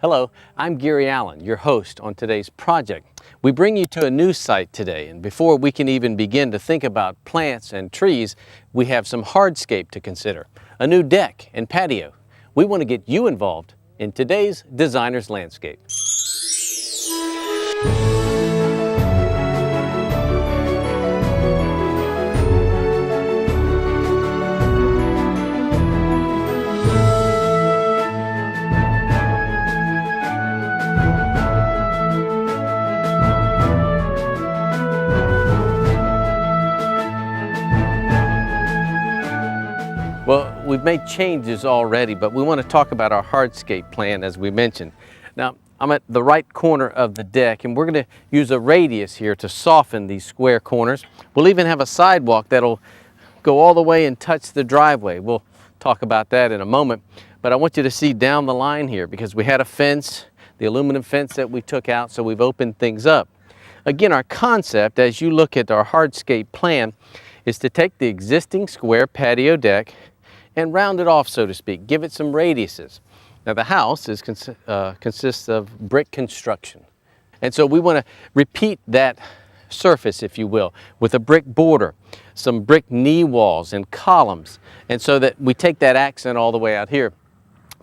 Hello, I'm Gary Allen, your host on today's project. We bring you to a new site today, and before we can even begin to think about plants and trees, we have some hardscape to consider, a new deck and patio. We want to get you involved in today's designer's landscape. Well, we've made changes already, but we want to talk about our hardscape plan as we mentioned. Now, I'm at the right corner of the deck, and we're going to use a radius here to soften these square corners. We'll even have a sidewalk that'll go all the way and touch the driveway. We'll talk about that in a moment, but I want you to see down the line here because we had a fence, the aluminum fence that we took out, so we've opened things up. Again, our concept, as you look at our hardscape plan, is to take the existing square patio deck and round it off, so to speak, give it some radiuses. Now the house consists of brick construction. And so we want to repeat that surface, if you will, with a brick border, some brick knee walls and columns, and so that we take that accent all the way out here.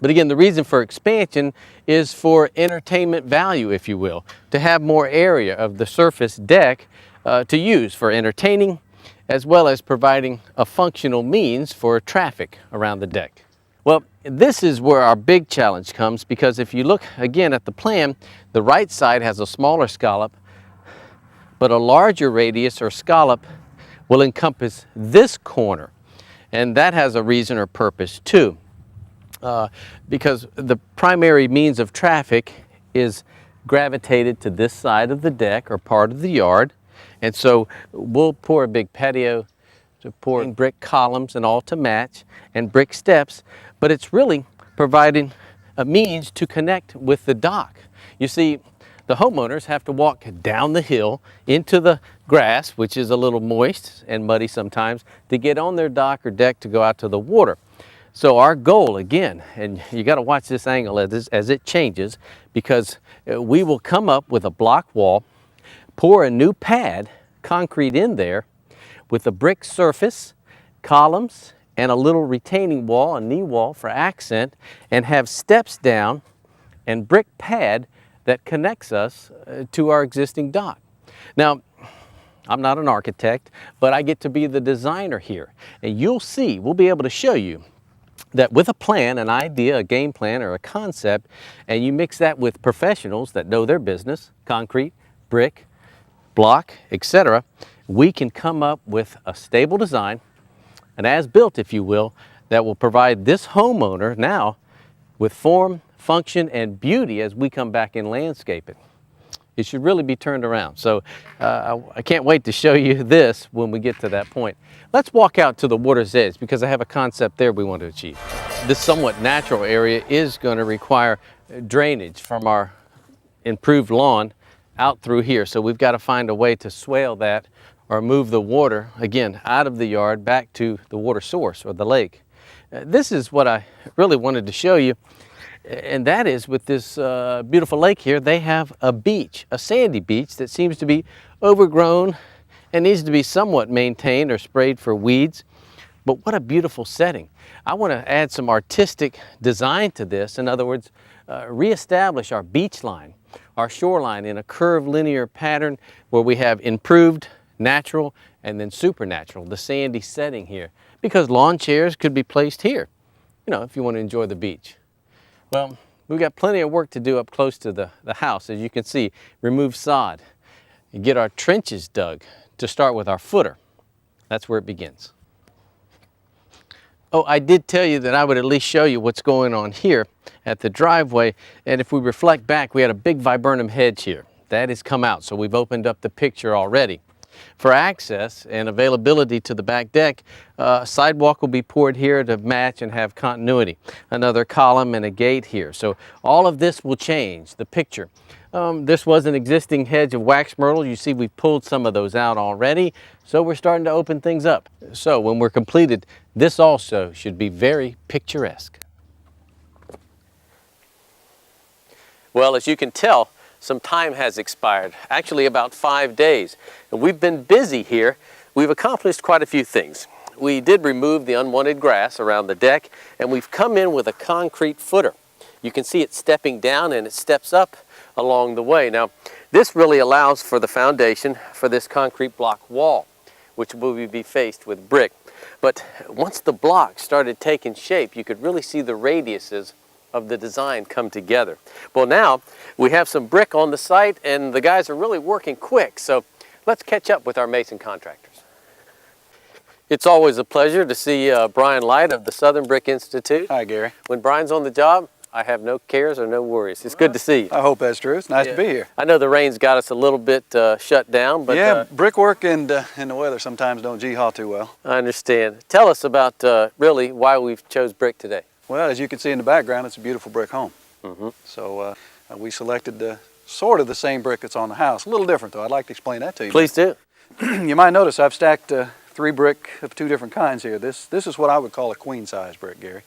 But again, the reason for expansion is for entertainment value, if you will, to have more area of the surface deck to use for entertaining, as well as providing a functional means for traffic around the deck. Well, this is where our big challenge comes, because if you look again at the plan, the right side has a smaller scallop, but a larger radius or scallop will encompass this corner. And that has a reason or purpose too, because the primary means of traffic is gravitated to this side of the deck or part of the yard. And so we'll pour a big patio to pour brick columns and all to match, and brick steps, but it's really providing a means to connect with the dock. You see, the homeowners have to walk down the hill into the grass, which is a little moist and muddy sometimes, to get on their dock or deck to go out to the water. So our goal, again, and you got to watch this angle as it changes, because we will come up with a block wall, pour a new pad, concrete in there, with a brick surface, columns, and a little retaining wall, a knee wall for accent, and have steps down and brick pad that connects us to our existing dock. Now, I'm not an architect, but I get to be the designer here. And you'll see, we'll be able to show you that with a plan, an idea, a game plan, or a concept, and you mix that with professionals that know their business, concrete, brick, block, etc., we can come up with a stable design, an as-built, if you will, that will provide this homeowner now with form, function, and beauty as we come back in landscaping. It should really be turned around. So I can't wait to show you this when we get to that point. Let's walk out to the water's edge, because I have a concept there we want to achieve. This somewhat natural area is going to require drainage from our improved lawn out through here. So we've got to find a way to swale that or move the water, again, out of the yard back to the water source or the lake. This is what I really wanted to show you, and that is with this beautiful lake here, they have a beach, a sandy beach that seems to be overgrown and needs to be somewhat maintained or sprayed for weeds. But what a beautiful setting. I want to add some artistic design to this. In other words, reestablish our beach line, our shoreline in a curved linear pattern where we have improved, natural, and then supernatural, the sandy setting here. Because lawn chairs could be placed here, you know, if you want to enjoy the beach. Well, we've got plenty of work to do up close to the house. As you can see, remove sod, and get our trenches dug to start with our footer. That's where it begins. Oh, I did tell you that I would at least show you what's going on here at the driveway. And if we reflect back, we had a big viburnum hedge here. That has come out, so we've opened up the picture already. For access and availability to the back deck, a sidewalk will be poured here to match and have continuity. Another column and a gate here. So all of this will change the picture. This was an existing hedge of wax myrtle. You see we've pulled some of those out already. So we're starting to open things up. So when we're completed, this also should be very picturesque. Well, as you can tell, some time has expired, actually about 5 days. And we've been busy here. We've accomplished quite a few things. We did remove the unwanted grass around the deck, and we've come in with a concrete footer. You can see it stepping down and it steps up along the way. Now, this really allows for the foundation for this concrete block wall, which will be faced with brick. But once the block started taking shape, you could really see the radiuses of the design come together. Well, now we have some brick on the site and the guys are really working quick, so let's catch up with our mason contractors. It's always a pleasure to see Brian Light of the Southern Brick Institute. Hi, Gary. When Brian's on the job, I have no cares or no worries. It's good to see you. I hope that's true. It's nice to be here. I know the rain's got us a little bit shut down, but yeah, brickwork and the weather sometimes don't gee-haw too well. I understand. Tell us about really why we've chose brick today. Well, as you can see in the background, it's a beautiful brick home. So we selected sort of the same brick that's on the house. A little different though. I'd like to explain that to you. Please do. You might notice I've stacked 3 brick of 2 different kinds here. This is what I would call a queen size brick, Gary.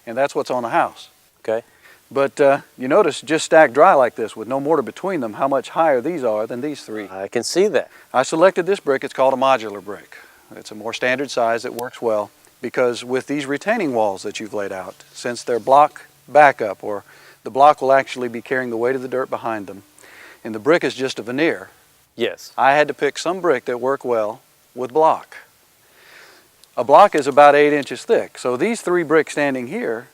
And that's what's on the house. Okay. But you notice just stacked dry like this with no mortar between them, how much higher these are than these 3. I can see that. I selected this brick. It's called a modular brick. It's a more standard size that works well because with these retaining walls that you've laid out, since they're block backup, or the block will actually be carrying the weight of the dirt behind them, and the brick is just a veneer. Yes. I had to pick some brick that worked well with block. A block is about 8 inches thick, so these 3 bricks standing here,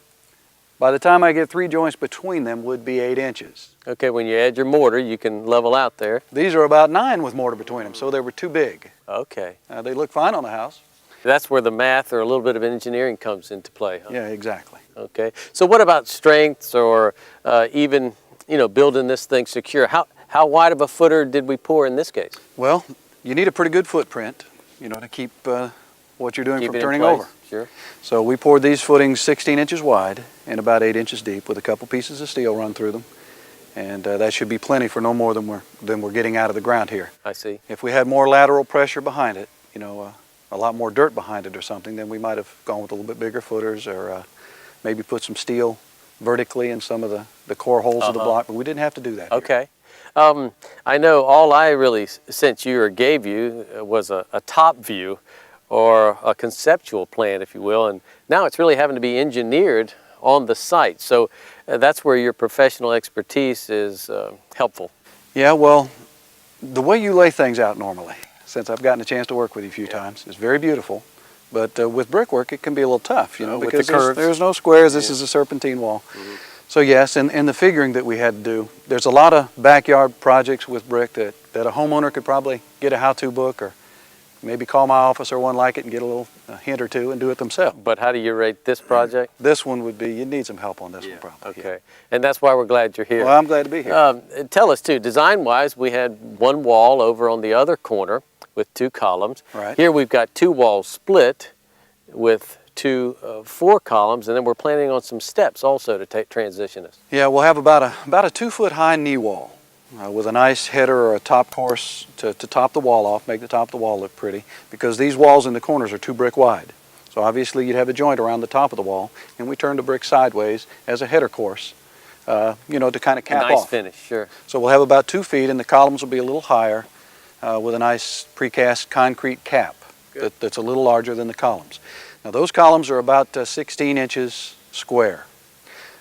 by the time I get 3 joints between them, would be 8 inches. Okay, when you add your mortar, you can level out there. These are about 9 with mortar between them, so they were too big. Okay. They look fine on the house. That's where the math or a little bit of engineering comes into play, huh? Yeah, exactly. Okay. So what about strengths or even, building this thing secure? How wide of a footer did we pour in this case? Well, you need a pretty good footprint, to keep what you're doing Keep from it in turning place. over. Sure. So we poured these footings 16 inches wide and about 8 inches deep with a couple pieces of steel run through them. And that should be plenty for no more than we're getting out of the ground here. I see. If we had more lateral pressure behind it, a lot more dirt behind it or something, then we might have gone with a little bit bigger footers or maybe put some steel vertically in some of the core holes of the block, but we didn't have to do that. Okay. I know all I really sent you or gave you was a top view or a conceptual plan, if you will, and now it's really having to be engineered on the site. So that's where your professional expertise is helpful. Yeah, well, the way you lay things out normally, since I've gotten a chance to work with you a few times, is very beautiful. But with brickwork, it can be a little tough, because there's no squares. This is a serpentine wall. So yes, and the figuring that we had to do, there's a lot of backyard projects with brick that a homeowner could probably get a how-to book or maybe call my office or one like it and get a little hint or two and do it themselves. But how do you rate this project? This one would be, you'd need some help on this one probably. Okay, and that's why we're glad you're here. Well, I'm glad to be here. Tell us too, design-wise, we had one wall over on the other corner with 2 columns. Right. Here we've got 2 walls split with 2 4 columns, and then we're planning on some steps also to transition us. Yeah, we'll have about a 2-foot high knee wall with a nice header or a top course to top the wall off, make the top of the wall look pretty, because these walls in the corners are 2 brick wide. So obviously you'd have a joint around the top of the wall, and we turn the brick sideways as a header course, to kind of cap off. Nice finish, sure. So we'll have about 2 feet, and the columns will be a little higher with a nice precast concrete cap that's a little larger than the columns. Now those columns are about 16 inches square.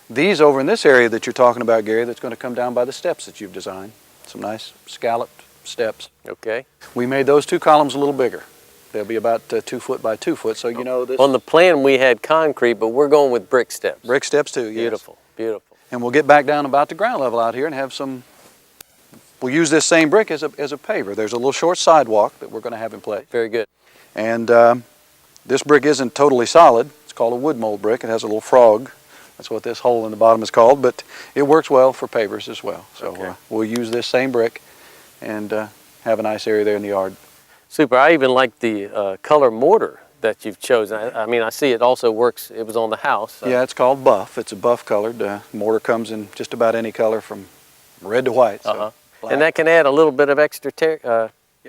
These over in this area that you're talking about, Gary, that's going to come down by the steps that you've designed. Some nice scalloped steps. Okay. We made those 2 columns a little bigger. They'll be about 2 foot by 2 foot, so this... On the plan we had concrete, but we're going with brick steps. Brick steps too, yes. Beautiful, beautiful. And we'll get back down about the ground level out here and have some... We'll use this same brick as a paver. There's a little short sidewalk that we're going to have in place. Very good. And this brick isn't totally solid. It's called a wood mold brick. It has a little frog. That's what this hole in the bottom is called, but it works well for pavers as well. So we'll use this same brick and have a nice area there in the yard. Super. I even like the color mortar that you've chosen. I mean, I see it also works. It was on the house. Yeah, it's called buff. It's a buff colored. Mortar comes in just about any color from red to white. So and that can add a little bit of extra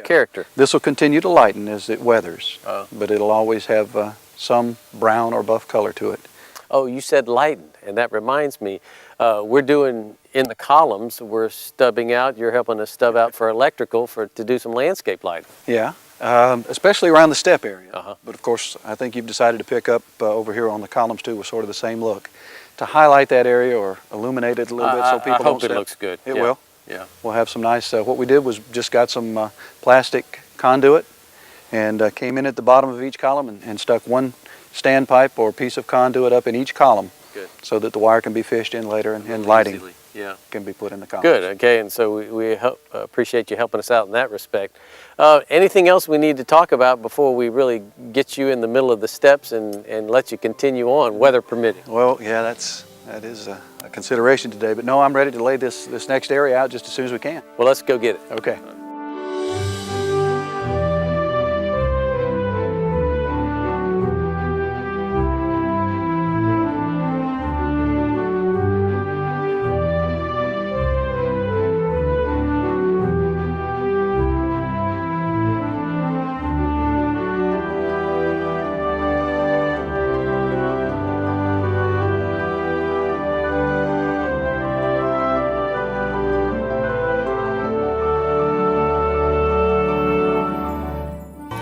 character. This will continue to lighten as it weathers, but it'll always have some brown or buff color to it. Oh, you said lightened, and that reminds me, We're doing in the columns, we're stubbing out, you're helping us stub out for electrical to do some landscape lighting. Yeah, especially around the step area. But of course, I think you've decided to pick up over here on the columns too with sort of the same look to highlight that area or illuminate it a little bit so people don't I hope step. it looks good. It will. Yeah. We'll have some nice, what we did was just got some plastic conduit and came in at the bottom of each column and stuck one standpipe or piece of conduit up in each column. Good. So that the wire can be fished in later and lighting Easily. Yeah. can be put in the columns. Good, okay, and so we appreciate you helping us out in that respect. Anything else we need to talk about before we really get you in the middle of the steps and let you continue on, weather permitting? Well, yeah, that is a consideration today, but no, I'm ready to lay this next area out just as soon as we can. Well, let's go get it. Okay.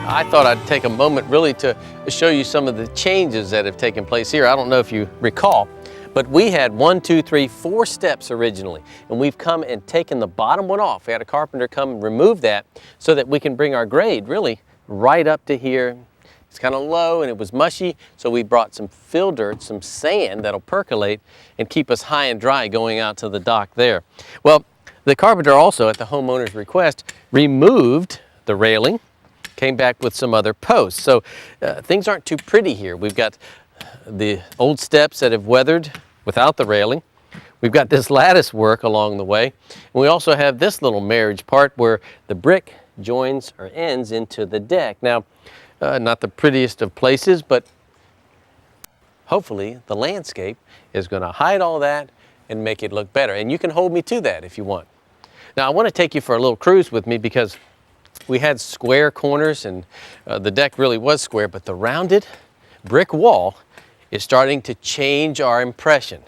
I thought I'd take a moment really to show you some of the changes that have taken place here. I don't know if you recall, but we had 4 steps originally, and we've come and taken the bottom one off. We had a carpenter come and remove that so that we can bring our grade really right up to here. It's kind of low and it was mushy, so we brought some fill dirt, some sand that'll percolate and keep us high and dry going out to the dock there. Well, the carpenter also, at the homeowner's request, removed the railing, came back with some other posts. So things aren't too pretty here. We've got the old steps that have weathered without the railing. We've got this lattice work along the way. And we also have this little marriage part where the brick joins or ends into the deck. Now, not the prettiest of places, but hopefully the landscape is going to hide all that and make it look better. And you can hold me to that if you want. Now, I want to take you for a little cruise with me because we had square corners and the deck really was square, but the rounded brick wall is starting to change our impression.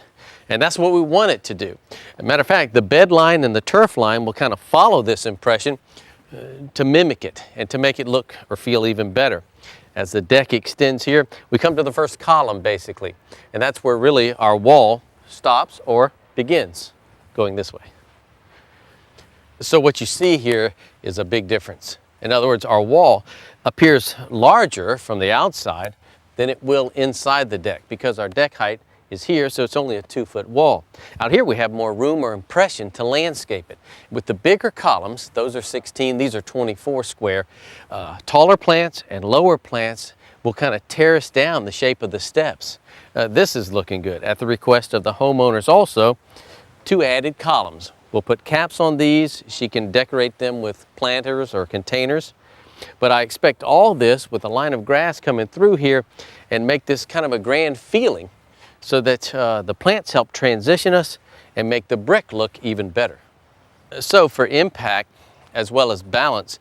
And that's what we want it to do. As a matter of fact, the bed line and the turf line will kind of follow this impression to mimic it and to make it look or feel even better. As the deck extends here, we come to the first column basically, and that's where really our wall stops or begins, going this way. So what you see here is a big difference. In other words, our wall appears larger from the outside than it will inside the deck because our deck height is here, so it's only a 2-foot wall. Out here we have more room or impression to landscape it. With the bigger columns, those are 16, these are 24 square, taller plants and lower plants will kind of terrace down the shape of the steps. This is looking good. At the request of the homeowners also, 2 added columns. We'll put caps on these. She can decorate them with planters or containers. But I expect all this with a line of grass coming through here and make this kind of a grand feeling so that the plants help transition us and make the brick look even better. So for impact as well as balance,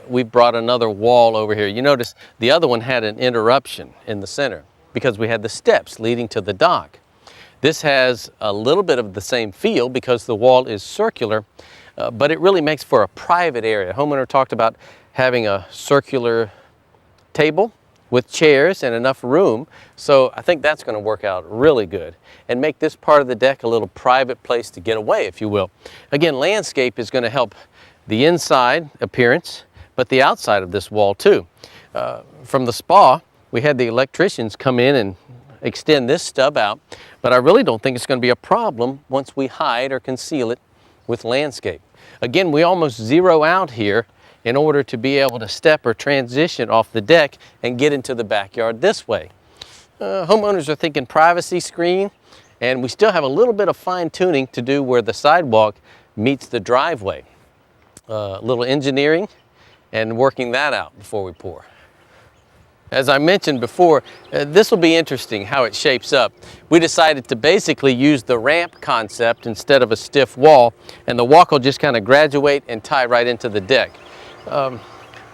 we brought another wall over here. You notice the other one had an interruption in the center because we had the steps leading to the dock. This has a little bit of the same feel because the wall is circular, but it really makes for a private area. Homeowner talked about having a circular table with chairs and enough room, so I think that's going to work out really good and make this part of the deck a little private place to get away, if you will. Again, landscape is going to help the inside appearance, but the outside of this wall too. From the spa, we had the electricians come in and extend this stub out, but I really don't think it's going to be a problem once we hide or conceal it with landscape. Again, we almost zero out here in order to be able to step or transition off the deck and get into the backyard this way. Homeowners are thinking privacy screen, and we still have a little bit of fine tuning to do where the sidewalk meets the driveway. A little engineering and working that out before we pour. As I mentioned before, this will be interesting how it shapes up. We decided to basically use the ramp concept instead of a stiff wall, and the walk will just kind of graduate and tie right into the deck.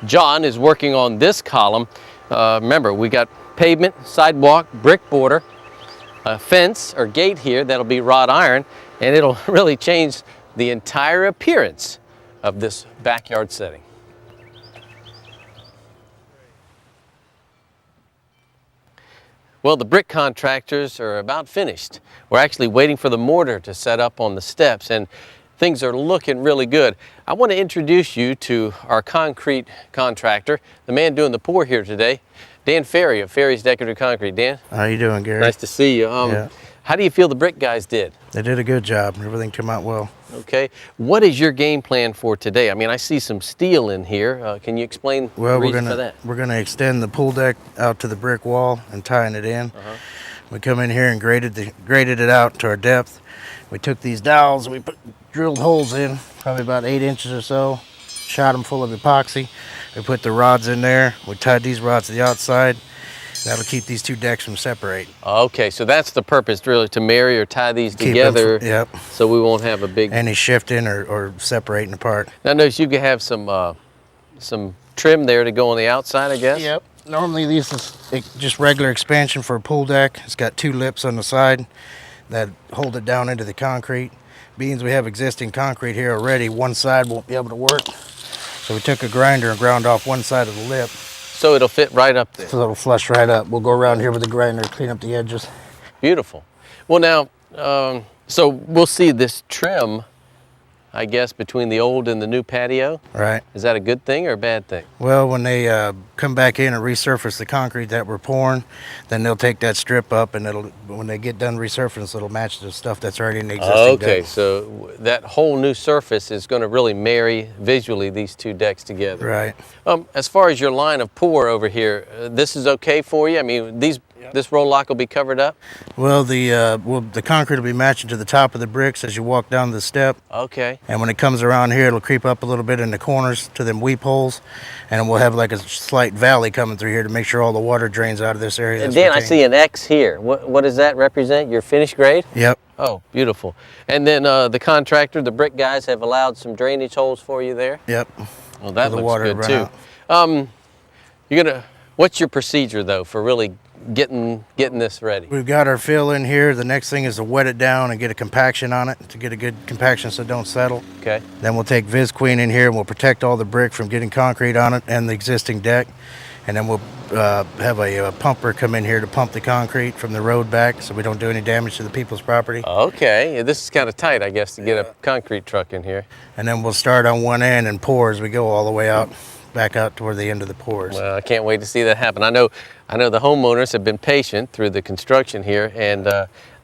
John is working on this column. Remember, we got pavement, sidewalk, brick border, a fence or gate here that'll be wrought iron, and it'll really change the entire appearance of this backyard setting. Well, the brick contractors are about finished. We're actually waiting for the mortar to set up on the steps, and things are looking really good. I want to introduce you to our concrete contractor, the man doing the pour here today, Dan Ferry of Ferry's Decorative Concrete. Dan? How you doing, Gary? Nice to see you. Yeah. How do you feel the brick guys did? They did a good job. Everything came out well. Okay. What is your game plan for today? I mean, I see some steel in here. Can you explain the reason for that? We're gonna extend the pool deck out to the brick wall and tying it in. We come in here and graded it out to our depth. We took these dowels, we drilled holes in, probably about 8 inches or so, shot them full of epoxy. We put the rods in there. We tied these rods to the outside. That'll keep these two decks from separating. Okay, so that's the purpose, really, to marry or tie these together. Yep. So we won't have a big... Any shifting or separating apart. Now notice you can have some trim there to go on the outside, I guess? Yep. Normally this is just regular expansion for a pool deck. It's got 2 lips on the side that hold it down into the concrete. Being we have existing concrete here already, one side won't be able to work. So we took a grinder and ground off one side of the lip. So it'll fit right up there. So it'll flush right up. We'll go around here with the grinder, clean up the edges. Beautiful. Well now, so we'll see this trim, I guess, between the old and the new patio. Right. Is that a good thing or a bad thing? Well, when they come back in and resurface the concrete that we're pouring, then they'll take that strip up, and when they get done resurfacing, it'll match the stuff that's already in the existing Okay, deck. so that whole new surface is going to really marry visually these two decks together. Right. As far as your line of pour over here, this is okay for you? I mean, this roll lock will be covered up? Well, the concrete will be matching to the top of the bricks as you walk down the step. Okay. And when it comes around here, it'll creep up a little bit in the corners to them weep holes, and we'll have like a slight valley coming through here to make sure all the water drains out of this area. And then I see an X here. What does that represent? Your finish grade? Yep. Oh, beautiful. And then the contractor, the brick guys, have allowed some drainage holes for you there? Yep. Well, that the looks water good to too. run What's your procedure though for really getting this ready? We've got our fill in here. The next thing is to wet it down and get a compaction on it to get a good compaction so it don't settle. Okay. Then we'll take Viz Queen in here and we'll protect all the brick from getting concrete on it and the existing deck. And then we'll have a pumper come in here to pump the concrete from the road back so we don't do any damage to the people's property. Okay, this is kind of tight, I guess, to get a concrete truck in here. And then we'll start on one end and pour as we go all the way out, back out toward the end of the pours. Well, I can't wait to see that happen. I know the homeowners have been patient through the construction here, and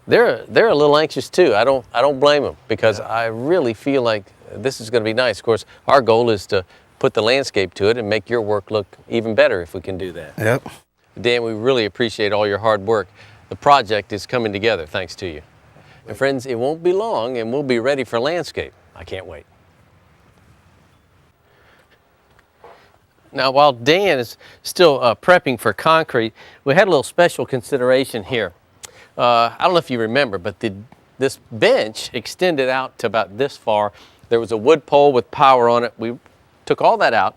they're a little anxious too. I don't blame them, because I really feel like this is going to be nice. Of course, our goal is to put the landscape to it and make your work look even better if we can do that. Yep. Dan, we really appreciate all your hard work. The project is coming together thanks to you. And friends, it won't be long and we'll be ready for landscape. I can't wait. Now, while Dan is still prepping for concrete, we had a little special consideration here. I don't know if you remember, but this bench extended out to about this far. There was a wood pole with power on it. We took all that out.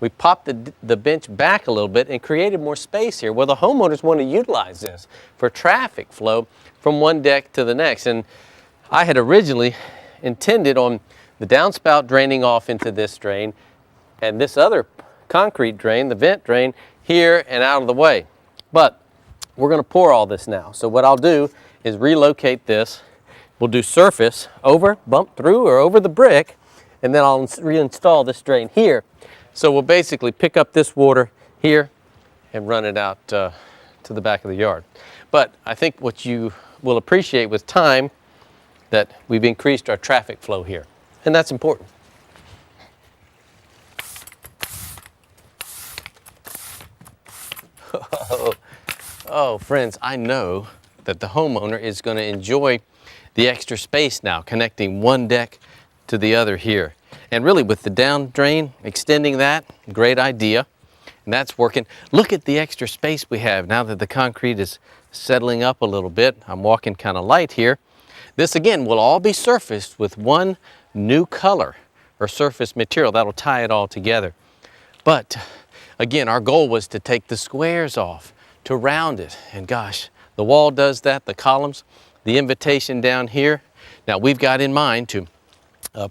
We popped the bench back a little bit and created more space here. Well, the homeowners want to utilize this for traffic flow from one deck to the next. And I had originally intended on the downspout draining off into this drain and this other concrete drain, the vent drain, here and out of the way. But we're going to pour all this now. So what I'll do is relocate this. We'll do surface over, bump through, or over the brick, and then I'll reinstall this drain here. So we'll basically pick up this water here and run it out to the back of the yard. But I think what you will appreciate with time, that we've increased our traffic flow here, and that's important. Oh, friends, I know that the homeowner is going to enjoy the extra space now, connecting one deck to the other here. And really with the down drain, extending that, great idea. And that's working. Look at the extra space we have now that the concrete is settling up a little bit. I'm walking kind of light here. This again will all be surfaced with one new color or surface material that'll tie it all together. But again, our goal was to take the squares off, to round it. And gosh, The wall does that, the columns, the invitation down here. Now we've got in mind to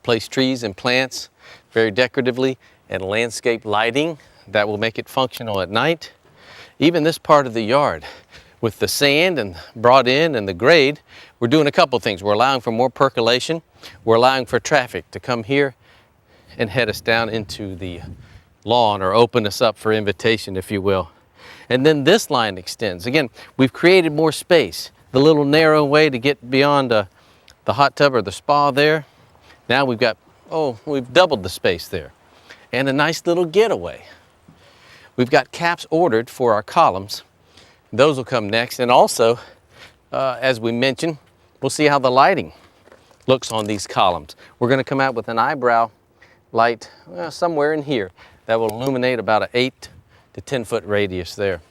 place trees and plants very decoratively and landscape lighting that will make it functional at night. Even this part of the yard with the sand and brought in and the grade, we're doing a couple things. We're allowing for more percolation. We're allowing for traffic to come here and head us down into the lawn, or open us up for invitation, if you will. And then this line extends. Again, we've created more space. The little narrow way to get beyond the hot tub or the spa there. Now we've got, we've doubled the space there. And a nice little getaway. We've got caps ordered for our columns. Those will come next. And also, as we mentioned, we'll see how the lighting looks on these columns. We're going to come out with an eyebrow light somewhere in here that will illuminate about an 8 to 10 foot radius there.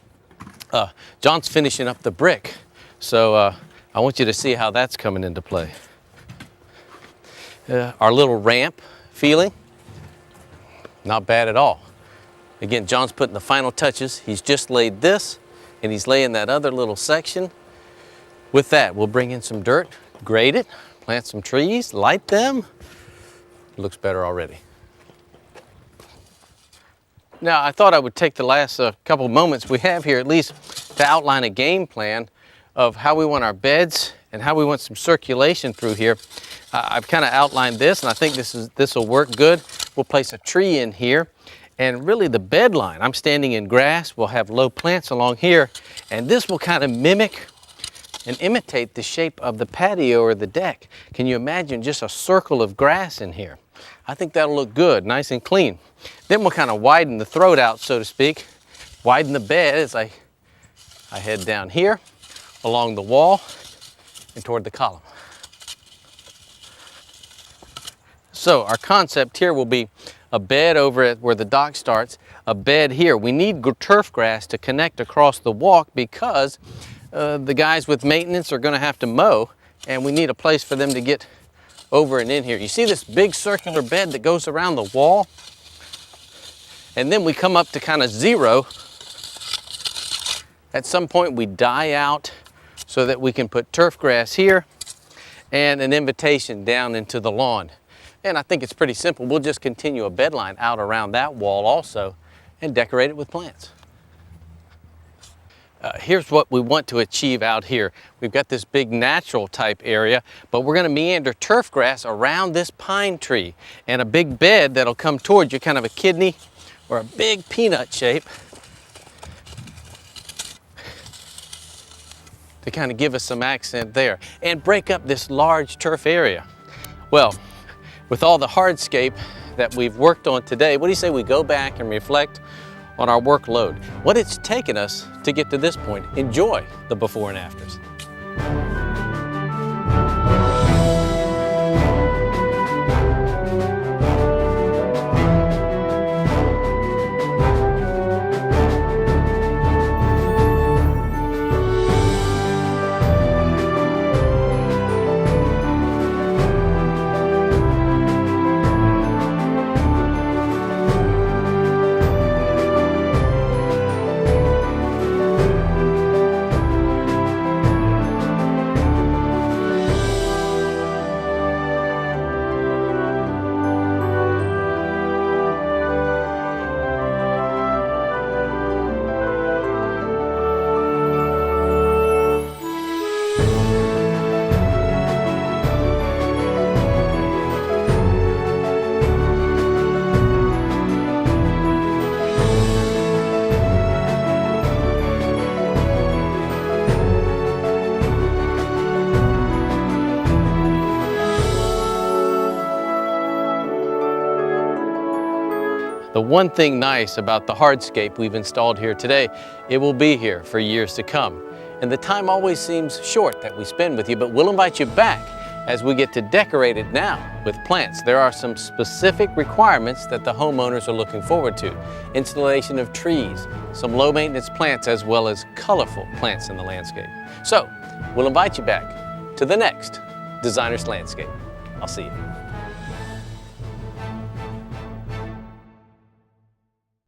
John's finishing up the brick, so I want you to see how that's coming into play. Our little ramp feeling, not bad at all. Again, John's putting the final touches. He's just laid this, and he's laying that other little section. With that, we'll bring in some dirt, grade it, plant some trees, light them. It looks better already. Now, I thought I would take the last couple moments we have here at least to outline a game plan of how we want our beds and how we want some circulation through here. I've kind of outlined this, and I think this will work good. We'll place a tree in here, and really the bed line, I'm standing in grass, we'll have low plants along here, and this will kind of mimic and imitate the shape of the patio or the deck. Can you imagine just a circle of grass in here? I think that'll look good, nice and clean. Then we'll kind of widen the throat out, so to speak, widen the bed as I head down here, along the wall, and toward the column. So our concept here will be a bed over at where the dock starts, a bed here. We need turf grass to connect across the walk because the guys with maintenance are going to have to mow, and we need a place for them to get over and in here. You see this big circular bed that goes around the wall? And then we come up to kind of zero. At some point we die out so that we can put turf grass here and an invitation down into the lawn. And I think it's pretty simple. We'll just continue a bed line out around that wall also and decorate it with plants. Here's what we want to achieve out here. We've got this big natural type area, but we're going to meander turf grass around this pine tree and a big bed that'll come towards you, kind of a kidney or a big peanut shape, to kind of give us some accent there and break up this large turf area. Well, with all the hardscape that we've worked on today, what do you say we go back and reflect on our workload, what it's taken us to get to this point? Enjoy the before and afters. The one thing nice about the hardscape we've installed here today, it will be here for years to come. And the time always seems short that we spend with you, but we'll invite you back as we get to decorate it now with plants. There are some specific requirements that the homeowners are looking forward to. Installation of trees, some low maintenance plants, as well as colorful plants in the landscape. So we'll invite you back to the next Designer's Landscape. I'll see you.